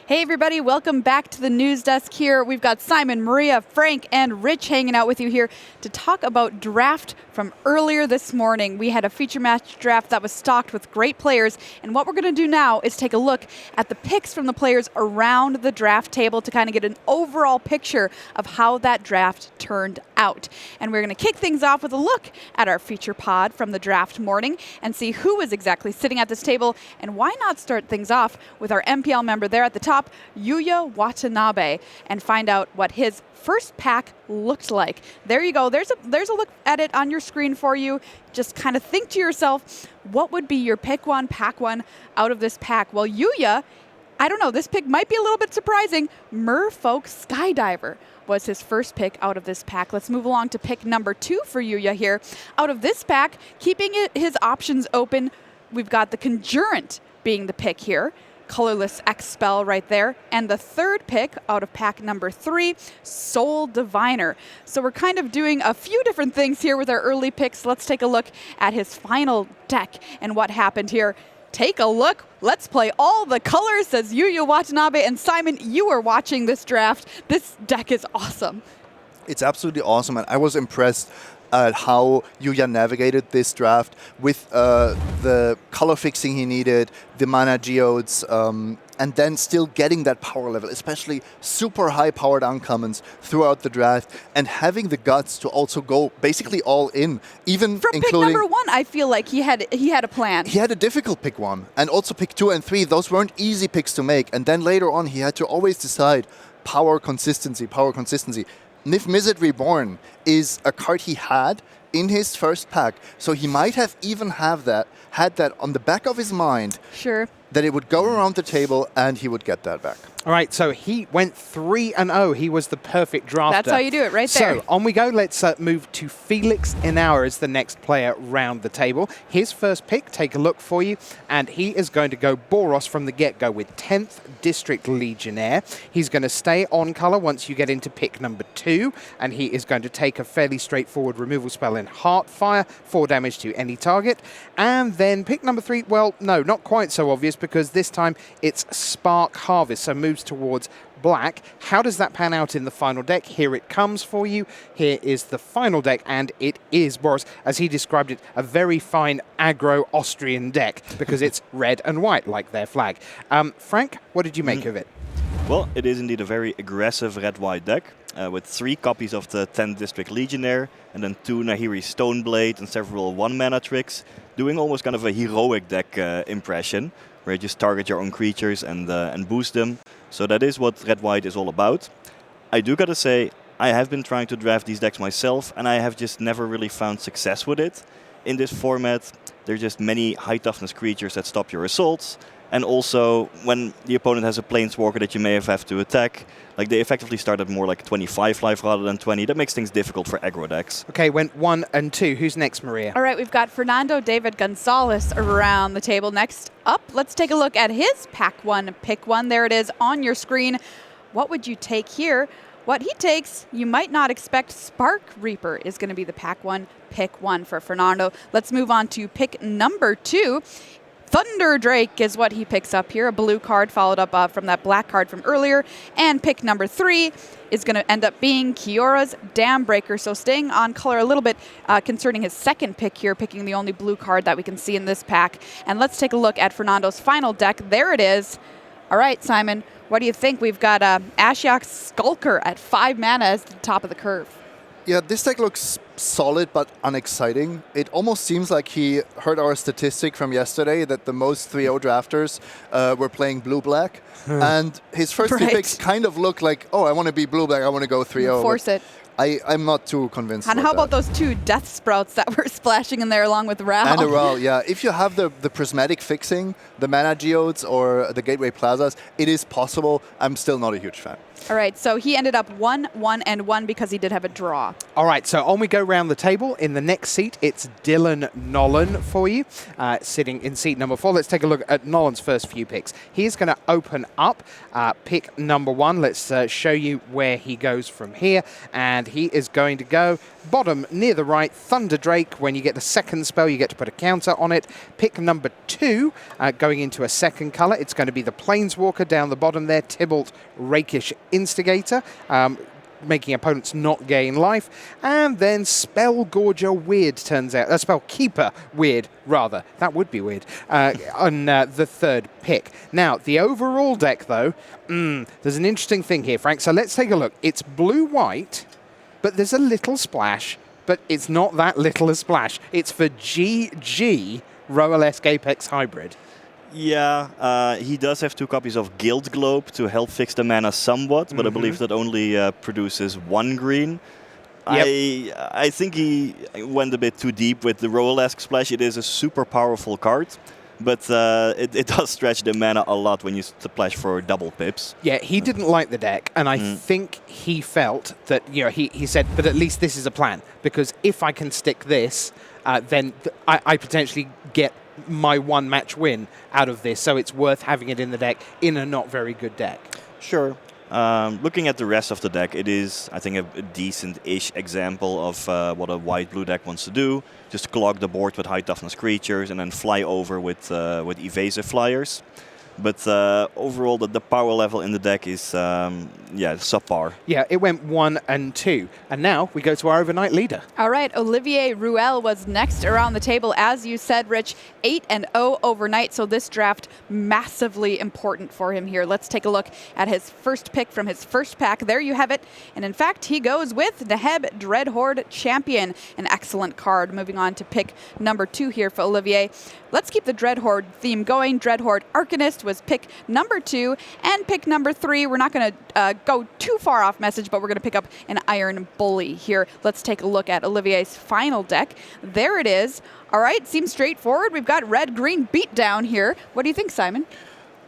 Hey everybody, welcome back to the news desk here. We've got Simon, Maria, Frank, and Rich hanging out with you here to talk about draft from earlier this morning. We had a feature match draft that was stocked with great players, and what we're going to do now is take a look at the picks from the players around the draft table to kind of get an overall picture of how that draft turned out. And we're going to kick things off with a look at our feature pod from the draft morning and see who is exactly sitting at this table, and why not start things off with our MPL member there at the top, YUUYA Watanabe, and find out what his first pack looked like. There you go. There's a look at it on your screen for you. Just kind of think to yourself, what would be your pick one, pack one out of this pack? Well, YUUYA, I don't know, this pick might be a little bit surprising. Merfolk Skydiver was his first pick out of this pack. Let's move along to pick number 2 for YUUYA here. Out of this pack, keeping his options open, we've got the Conjurant being the pick here. Colorless X-Spell right there. And the third pick out of pack number 3, Soul Diviner. So we're kind of doing a few different things here with our early picks. Let's take a look at his final deck and what happened here. Take a look. Let's play all the colors, says YUUYA Watanabe. And Simon, you are watching this draft. This deck is awesome. It's absolutely awesome, and I was impressed at how YUUYA navigated this draft with the color fixing he needed, the mana geodes, and then still getting that power level, especially super high-powered uncommons throughout the draft, and having the guts to also go basically all in, even from including... pick number 1, I feel like he had a plan. He had a difficult pick 1, and also pick 2 and 3. Those weren't easy picks to make, and then later on he had to always decide power, consistency, power, consistency. Niv-Mizzet Reborn is a card he had in his first pack, so he might have even had that on the back of his mind. Sure. That it would go around the table and he would get that back. All right, so he went 3-0. He was the perfect drafter. That's how you do it, right there. So on we go. Let's move to FELIX INNAUER as the next player round the table. His first pick, take a look for you, and he is going to go Boros from the get-go with 10th District Legionnaire. He's going to stay on color once you get into pick number 2, and he is going to take a fairly straightforward removal spell in Heartfire, 4 damage to any target. And then pick number 3, well, no, not quite so obvious, because this time it's Spark Harvest, so moves towards black. How does that pan out in the final deck? Here it comes for you. Here is the final deck, and it is Boros, as he described it, a very fine aggro Austrian deck, because it's red and white, like their flag. Frank, what did you make of it? Well, it is indeed a very aggressive red-white deck, with 3 copies of the 10th District Legionnaire, and then 2 Nahiri Stoneblade and several 1-mana tricks, doing almost kind of a heroic deck impression, where you just target your own creatures and boost them. So that is what red-white is all about. I do gotta say, I have been trying to draft these decks myself, and I have just never really found success with it. In this format, there are just many high-toughness creatures that stop your assaults, and also when the opponent has a planeswalker that you may have to attack, like they effectively start at more like 25 life rather than 20. That makes things difficult for aggro decks. Okay, went 1 and 2. Who's next, Maria? All right, we've got Fernando David Gonzalez around the table. Next up, let's take a look at his pack 1, pick 1. There it is on your screen. What would you take here? What he takes, you might not expect. Spark Reaper is going to be the pack 1, pick 1 for Fernando. Let's move on to pick number 2. Thunder Drake is what he picks up here, a blue card followed up from that black card from earlier. And pick number 3 is going to end up being Kiora's Dambreaker. So staying on color a little bit concerning his second pick here, picking the only blue card that we can see in this pack. And let's take a look at Fernando's final deck. There it is. All right, Simon, what do you think? We've got Ashiok Skulker at 5 mana as the top of the curve. Yeah, this deck looks solid but unexciting. It almost seems like he heard our statistic from yesterday that the most 3-0 drafters were playing blue-black. And his first 2 picks kind of look like, oh, I want to be blue-black, I want to go 3-0. Force it. I'm not too convinced. And how about those 2 Death Sprouts that were splashing in there along with RUEL? And a RUEL, yeah. If you have the prismatic fixing, the mana geodes or the gateway plazas, it is possible. I'm still not a huge fan. All right, so he ended up 1-1-1 because he did have a draw. All right, so on we go round the table. In the next seat, it's Dylan Nollen for you, sitting in seat number 4. Let's take a look at Nollen's first few picks. He's going to open up pick number 1. Let's show you where he goes from here. And and he is going to go bottom near the right, Thunder Drake. When you get the second spell, you get to put a counter on it. Pick number 2, going into a second color. It's going to be the Planeswalker down the bottom there, Tybalt Rakish Instigator. Making opponents not gain life. And then Spellgorger Weird turns out, Spellkeeper Weird, rather. That would be weird. On the third pick. Now, the overall deck, though, there's an interesting thing here, Frank. So let's take a look. It's blue-white, but there's a little splash, but it's not that little a splash. It's for GG Roel-esque Apex Hybrid. Yeah, he does have 2 copies of Guild Globe to help fix the mana somewhat, but I believe that only produces 1 green. Yep. I think he went a bit too deep with the Roel-esque Splash. It is a super powerful card, but it does stretch the mana a lot when you splash for double pips. Yeah, he didn't like the deck, and I think he felt that, he said, but at least this is a plan, because if I can stick this, then I potentially get my 1 match win out of this, so it's worth having it in the deck in a not very good deck. Sure. Looking at the rest of the deck, it is, I think, a decent-ish example of what a white-blue deck wants to do. Just clog the board with high-toughness creatures and then fly over with evasive flyers. But overall, the power level in the deck is, subpar. Yeah, it went 1 and 2. And now we go to our overnight leader. All right, Olivier Ruel was next around the table. As you said, Rich, 8-0 overnight. So this draft, massively important for him here. Let's take a look at his first pick from his first pack. There you have it. And in fact, he goes with Neheb Dreadhorde Champion, an excellent card. Moving on to pick number 2 here for Olivier. Let's keep the Dreadhorde theme going. Dreadhorde Arcanist was pick number 2, and pick number 3. We're not going to go too far off message, but we're going to pick up an Iron Bully here. Let's take a look at Olivier's final deck. There it is. All right, seems straightforward. We've got red-green beatdown here. What do you think, Simon?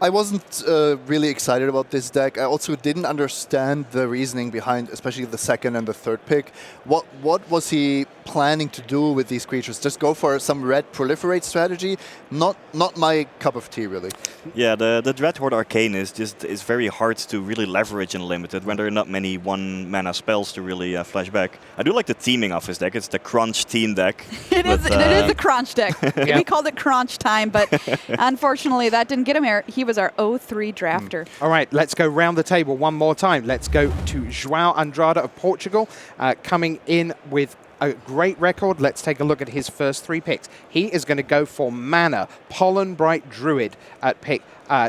I wasn't really excited about this deck. I also didn't understand the reasoning behind, especially the second and the third pick. What was he planning to do with these creatures? Just go for some red proliferate strategy? Not my cup of tea, really. Yeah, the Dreadhorde Arcane is very hard to really leverage in Limited when there are not many 1-mana spells to really flash back. I do like the teaming of his deck. It's the Crunch team deck. It is the Crunch deck. Yeah. We called it Crunch time, but unfortunately that didn't get him here. He was our 0-3 drafter. All right, let's go round the table one more time. Let's go to João Andrade of Portugal, coming in with a great record. Let's take a look at his first 3 picks. He is going to go for mana, Pollen Bright Druid at pick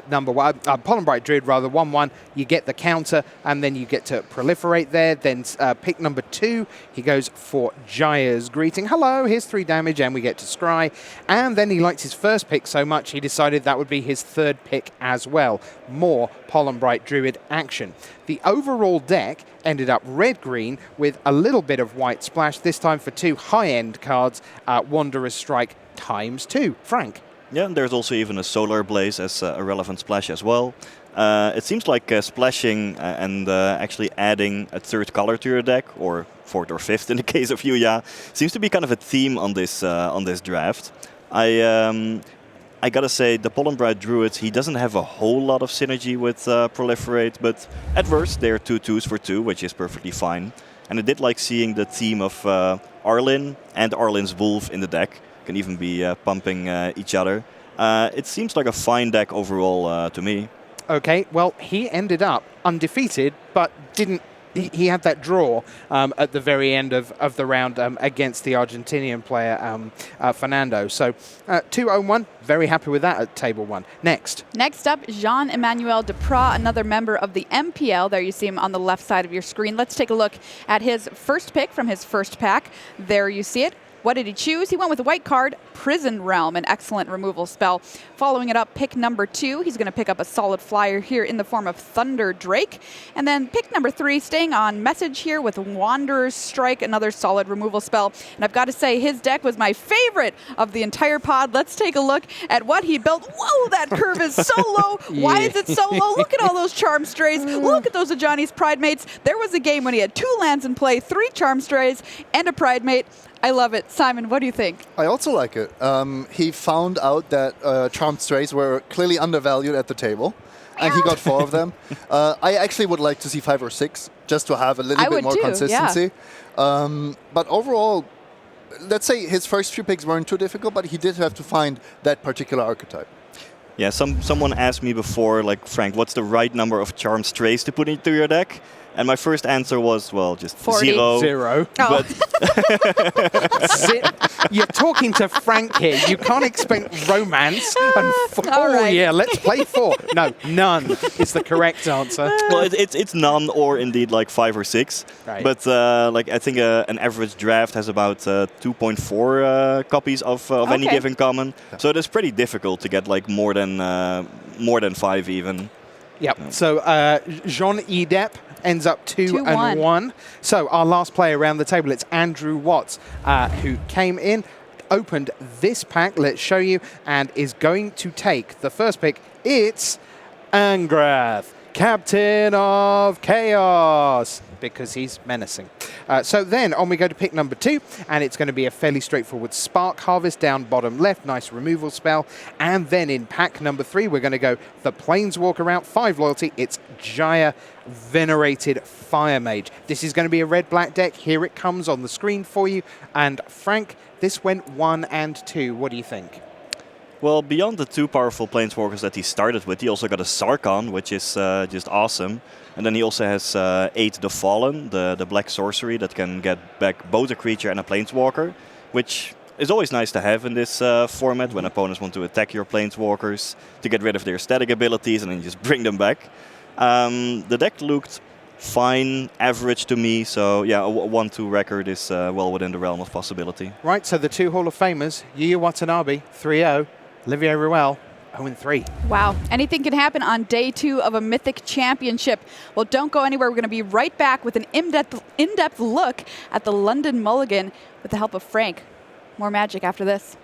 number 1. Pollen Bright Druid, rather, 1/1. You get the counter, and then you get to proliferate there. Then pick number 2, he goes for Jaya's Greeting. Hello, here's 3 damage, and we get to scry. And then he liked his first pick so much, he decided that would be his 3rd pick as well. More Pollen Bright Druid action. The overall deck ended up red-green with a little bit of white splash, this time for 2 high-end cards, Wanderer's Strike ×2. Frank? Yeah, and there's also even a Solar Blaze as a relevant splash as well. It seems like splashing and actually adding a 3rd color to your deck, or 4th or 5th in the case of YUUYA, seems to be kind of a theme on this draft. I gotta say, the Pollen Bright Druid, he doesn't have a whole lot of synergy with Proliferate, but at worst they're 2/2s for 2, which is perfectly fine. And I did like seeing the theme of Arlinn and Arlinn's Wolf in the deck. Can even be pumping each other. It seems like a fine deck overall to me. Okay, well, he ended up undefeated, but didn't. He had that draw at the very end of the round against the Argentinian player, Fernando. So 2-0-1, very happy with that at table 1. Next up, Jean-Emmanuel Duprat, another member of the MPL. There you see him on the left side of your screen. Let's take a look at his first pick from his first pack. There you see it. What did he choose? He went with a white card, Prison Realm, an excellent removal spell. Following it up, pick number 2, he's going to pick up a solid flyer here in the form of Thunder Drake. And then pick number 3, staying on message here with Wanderer's Strike, another solid removal spell. And I've got to say, his deck was my favorite of the entire pod. Let's take a look at what he built. Whoa, that curve is so low. Yeah. Why is it so low? Look at all those Charm Strays. Look at those Ajani's Pride Mates. There was a game when he had 2 lands in play, 3 Charm Strays, and a Pride Mate. I love it. Simon, what do you think? I also like it. He found out that Charmed Strays were clearly undervalued at the table, and he got 4 of them. I actually would like to see 5 or 6. just to have a little I bit would more too, consistency. But overall, let's say his first few picks weren't too difficult, but he did have to find that particular archetype. Yeah, someone asked me before, like, Frank, what's the right number of Charmed Strays to put into your deck? And my first answer was, well, just 40. 0. 0. Oh. You're talking to Frank here. You can't expect romance. And All right. yeah, let's play 4. No, none is the correct answer. Well, it's none or indeed like 5 or 6. Right. But like I think an average draft has about 2.4 copies of any Okay. given common. So it is pretty difficult to get like more than 5 even. Yep. So Jean Edep ends up 2-1. So our last player around the table, it's Andrew Watts, who came in, opened this pack, let's show you, and is going to take the first pick. It's Angrath, Captain of Chaos, because he's menacing. So then on we go to pick number 2, and it's going to be a fairly straightforward Spark Harvest down bottom left, nice removal spell. And then in pack number 3, we're going to go the Planeswalker route, 5 loyalty. It's Jaya, Venerated Fire Mage. This is going to be a red-black deck. Here it comes on the screen for you. And Frank, this went 1 and 2. What do you think? Well, beyond the 2 powerful Planeswalkers that he started with, he also got a Sarkhan, which is just awesome. And then he also has 8 the Fallen, the black sorcery that can get back both a creature and a Planeswalker, which is always nice to have in this format when opponents want to attack your Planeswalkers to get rid of their static abilities and then just bring them back. The deck looked fine, average to me, so yeah, a 1-2 record is well within the realm of possibility. Right, so the 2 Hall of Famers, YUUYA Watanabe, 3-0, Olivier Ruel, 0-3. Wow. Anything can happen on day 2 of a Mythic Championship. Well, don't go anywhere. We're going to be right back with an in-depth look at the London Mulligan with the help of Frank. More magic after this.